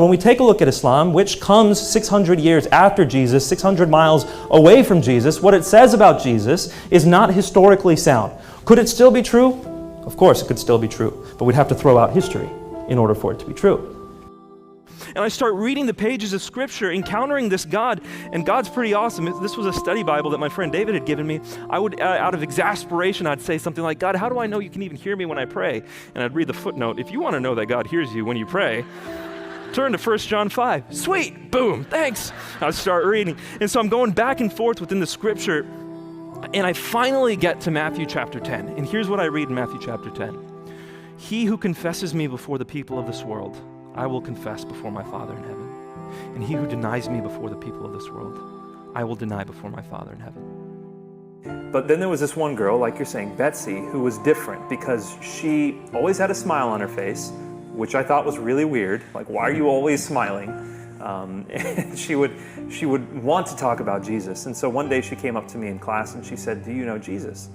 When we take a look at Islam, which comes 600 years after Jesus, 600 miles away from Jesus, what it says about Jesus is not historically sound. Could it still be true? Of course, it could still be true, but we'd have to throw out history in order for it to be true. And I start reading the pages of Scripture, encountering this God, and God's pretty awesome. This was a study Bible that my friend David had given me. I would, out of exasperation, I'd say something like, God, how do I know you can even hear me when I pray? And I'd read the footnote. If you want to know that God hears you when you pray, turn to 1 John 5. Sweet, boom, thanks. I'd start reading. And so I'm going back and forth within the Scripture, and I finally get to Matthew chapter 10. And here's what I read in Matthew chapter 10. He who confesses me before the people of this world, I will confess before my Father in heaven. And he who denies me before the people of this world, I will deny before my Father in heaven. But then there was this one girl, like you're saying, Betsy, who was different because she always had a smile on her face, which I thought was really weird. Like, why are you always smiling? And she would want to talk about Jesus. And so one day she came up to me in class and she said, do you know Jesus?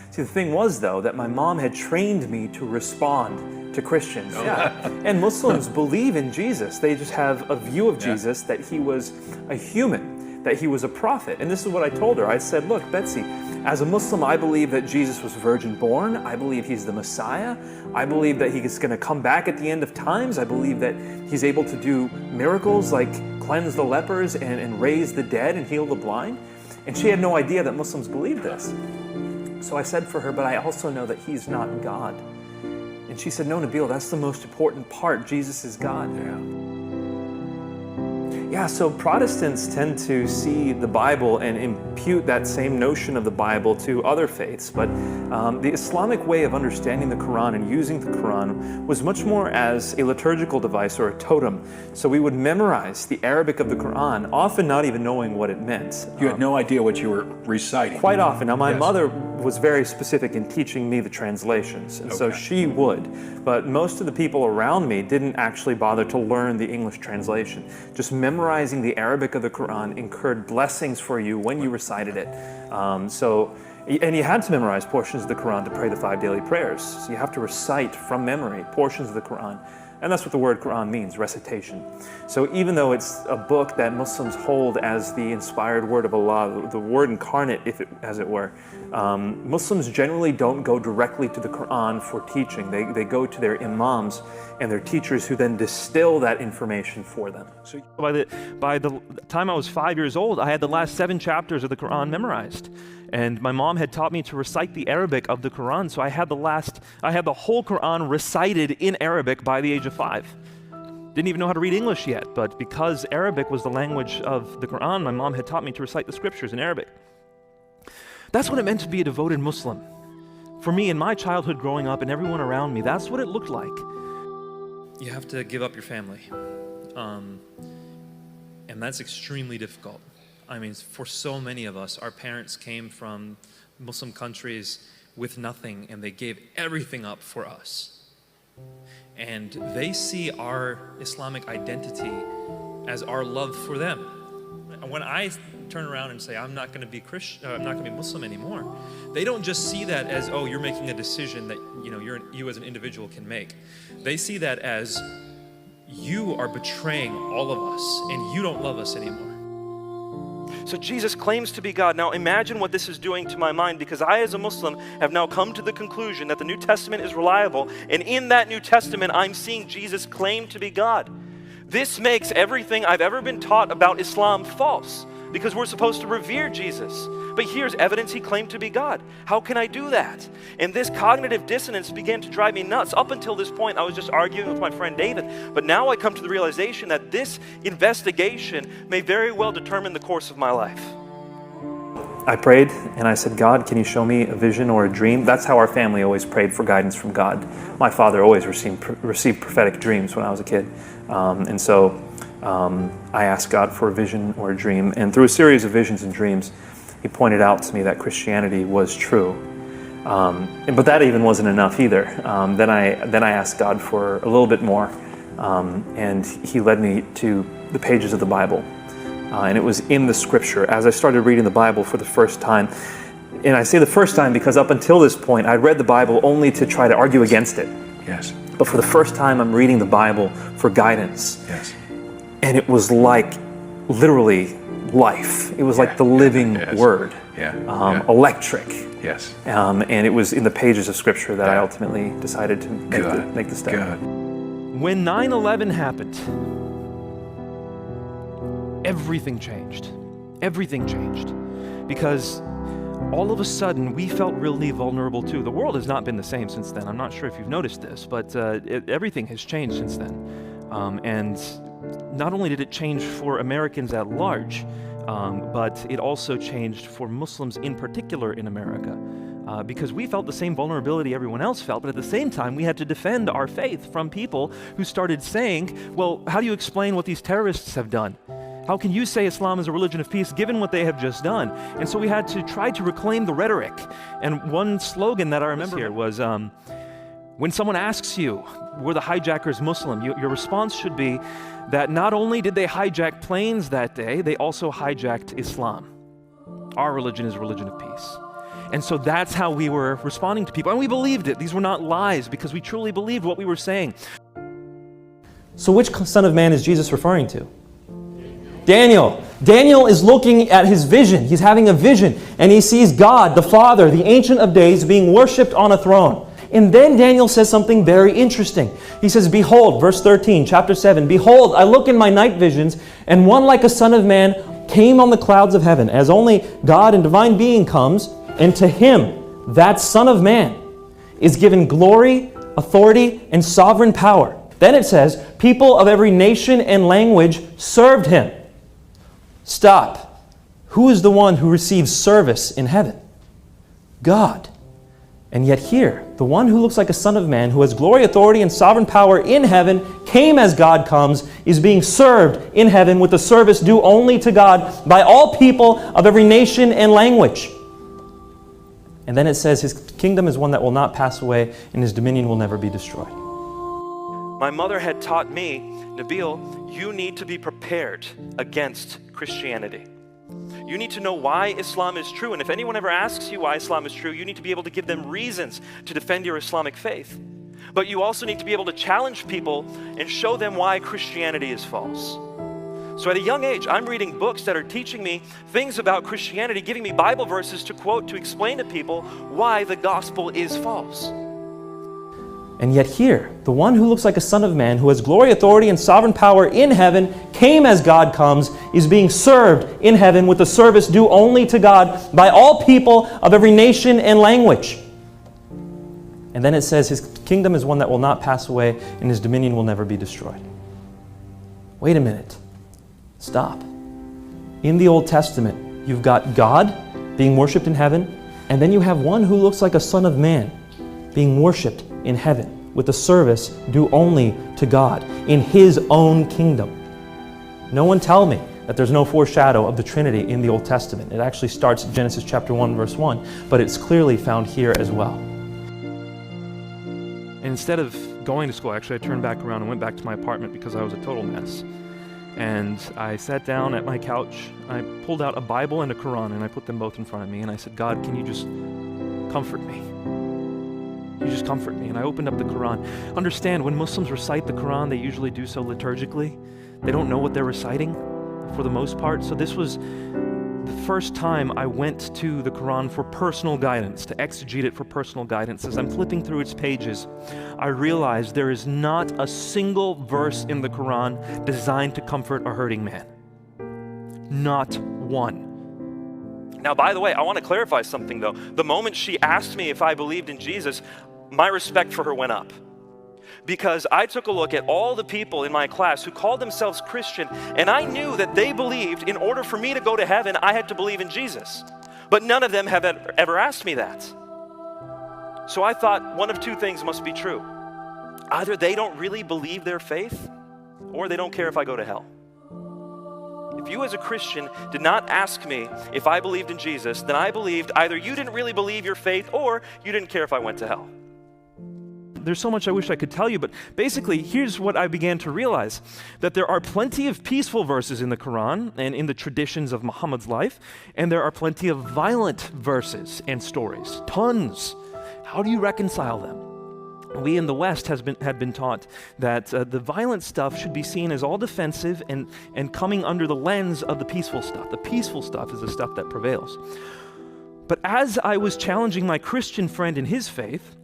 See, the thing was, though, that my mom had trained me to respond to Christians. Yeah. And Muslims believe in Jesus. They just have a view of Jesus that he was a human, that he was a prophet. And this is what I told her. I said, look, Betsy, as a Muslim, I believe that Jesus was virgin born. I believe he's the Messiah. I believe that he's going to come back at the end of times. I believe that he's able to do miracles like cleanse the lepers and raise the dead and heal the blind. And she had no idea that Muslims believe this. So I said for her, but I also know that he's not God. And she said, no, Nabeel, that's the most important part. Jesus is God. Yeah, so Protestants tend to see the Bible and impute that same notion of the Bible to other faiths, but the Islamic way of understanding the Quran and using the Quran was much more as a liturgical device or a totem. So we would memorize the Arabic of the Quran, often not even knowing what it meant. You had no idea what you were reciting. Quite often. Now, my mother was very specific in teaching me the translations, and so she would. But most of the people around me didn't actually bother to learn the English translation. Just memorizing the Arabic of the Quran incurred blessings for you when you recited it. And you had to memorize portions of the Quran to pray the 5 daily prayers. So you have to recite from memory portions of the Quran. And that's what the word Quran means, recitation. So even though it's a book that Muslims hold as the inspired word of Allah, the word incarnate, as it were, Muslims generally don't go directly to the Quran for teaching. They go to their imams and their teachers who then distill that information for them. So by the time I was 5 years old, I had the last 7 chapters of the Quran memorized. And my mom had taught me to recite the Arabic of the Quran, so I had the whole Quran recited in Arabic by the age of 5. Didn't even know how to read English yet, but because Arabic was the language of the Quran, my mom had taught me to recite the scriptures in Arabic. That's what it meant to be a devoted Muslim. For me, in my childhood growing up and everyone around me, that's what it looked like. You have to give up your family. And that's extremely difficult. I mean, for so many of us, our parents came from Muslim countries with nothing, and they gave everything up for us. And they see our Islamic identity as our love for them. When I turn around and say, I'm not going to be Christian, I'm not going to be Muslim anymore, they don't just see that as, oh, you're making a decision that you as an individual can make. They see that as, you are betraying all of us, and you don't love us anymore. So Jesus claims to be God. Now imagine what this is doing to my mind, because I as a Muslim have now come to the conclusion that the New Testament is reliable, and in that New Testament I'm seeing Jesus claim to be God. This makes everything I've ever been taught about Islam false, because we're supposed to revere Jesus. But here's evidence he claimed to be God. How can I do that? And this cognitive dissonance began to drive me nuts. Up until this point, I was just arguing with my friend David. But now I come to the realization that this investigation may very well determine the course of my life. I prayed and I said, God, can you show me a vision or a dream? That's how our family always prayed for guidance from God. My father always received prophetic dreams when I was a kid. I asked God for a vision or a dream. And through a series of visions and dreams, he pointed out to me that Christianity was true. But that even wasn't enough either. Then I asked God for a little bit more. And he led me to the pages of the Bible. And it was in the Scripture. As I started reading the Bible for the first time, and I say the first time because up until this point, I read the Bible only to try to argue against it. Yes. but for the first time I'm reading the Bible for guidance. Yes. And it was like literally life. It was like the living Word. Electric. Yes. And it was in the pages of Scripture that I ultimately decided to make the step. Good. When 9/11 happened, everything changed. Everything changed. Because all of a sudden, we felt really vulnerable too. The world has not been the same since then. I'm not sure if you've noticed this, but everything has changed since then. And not only did it change for Americans at large, but it also changed for Muslims in particular in America. Because we felt the same vulnerability everyone else felt, but at the same time, we had to defend our faith from people who started saying, well, how do you explain what these terrorists have done? How can you say Islam is a religion of peace given what they have just done? And so we had to try to reclaim the rhetoric. And one slogan that I remember here was, when someone asks you, were the hijackers Muslim, your response should be that not only did they hijack planes that day, they also hijacked Islam. Our religion is a religion of peace. And so that's how we were responding to people. And we believed it. These were not lies because we truly believed what we were saying. So which Son of Man is Jesus referring to? Daniel. Daniel is looking at his vision. He's having a vision, and he sees God, the Father, the Ancient of Days, being worshipped on a throne. And then Daniel says something very interesting. He says, behold, verse 13, chapter 7, behold, I look in my night visions, and one like a Son of Man came on the clouds of heaven, as only God and divine being comes, and to him, that Son of Man, is given glory, authority, and sovereign power. Then it says, people of every nation and language served him. Stop. Who is the one who receives service in heaven? God. And yet here, the one who looks like a Son of Man, who has glory, authority, and sovereign power in heaven, came as God comes, is being served in heaven with a service due only to God by all people of every nation and language. And then it says, his kingdom is one that will not pass away, and his dominion will never be destroyed. My mother had taught me, Nabeel, you need to be prepared against Christianity. You need to know why Islam is true. And if anyone ever asks you why Islam is true, you need to be able to give them reasons to defend your Islamic faith. But you also need to be able to challenge people and show them why Christianity is false. So at a young age, I'm reading books that are teaching me things about Christianity, giving me Bible verses to quote, to explain to people why the gospel is false. And yet here, the one who looks like a Son of Man, who has glory, authority, and sovereign power in heaven, came as God comes, is being served in heaven with a service due only to God by all people of every nation and language. And then it says, his kingdom is one that will not pass away, and his dominion will never be destroyed. Wait a minute. Stop. In the Old Testament, you've got God being worshipped in heaven, and then you have one who looks like a Son of Man being worshipped in heaven with a service due only to God in his own kingdom. No one tell me that there's no foreshadow of the Trinity in the Old Testament. It actually starts in Genesis chapter 1, verse 1, but it's clearly found here as well. And instead of going to school, actually I turned back around and went back to my apartment because I was a total mess. And I sat down at my couch, I pulled out a Bible and a Quran, and I put them both in front of me, and I said, God, can you just comfort me? You just comfort me. And I opened up the Quran. Understand, when Muslims recite the Quran, they usually do so liturgically. They don't know what they're reciting for the most part. So this was the first time I went to the Quran for personal guidance, to exegete it for personal guidance. As I'm flipping through its pages, I realized there is not a single verse in the Quran designed to comfort a hurting man. Not one. Now, by the way, I want to clarify something though. The moment she asked me if I believed in Jesus, my respect for her went up. Because I took a look at all the people in my class who called themselves Christian, and I knew that they believed in order for me to go to heaven, I had to believe in Jesus. But none of them have ever asked me that. So I thought one of two things must be true. Either they don't really believe their faith, or they don't care if I go to hell. If you as a Christian did not ask me if I believed in Jesus, then I believed either you didn't really believe your faith, or you didn't care if I went to hell. There's so much I wish I could tell you, but basically here's what I began to realize, that there are plenty of peaceful verses in the Quran and in the traditions of Muhammad's life, and there are plenty of violent verses and stories, tons. How do you reconcile them? we in the West had been taught that the violent stuff should be seen as all defensive and coming under the lens of the peaceful stuff. The peaceful stuff is the stuff that prevails. But as I was challenging my Christian friend in his faith,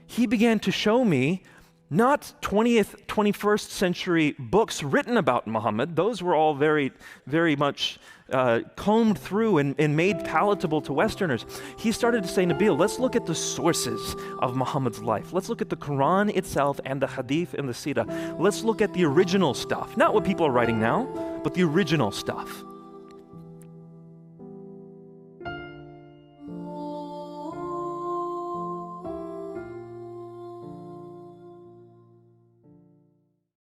he began to show me not 20th, 21st century books written about Muhammad. Those were all very, very much combed through and made palatable to Westerners. He started to say, Nabeel, let's look at the sources of Muhammad's life. Let's look at the Quran itself and the Hadith and the Sirah. Let's look at the original stuff. Not what people are writing now, but the original stuff.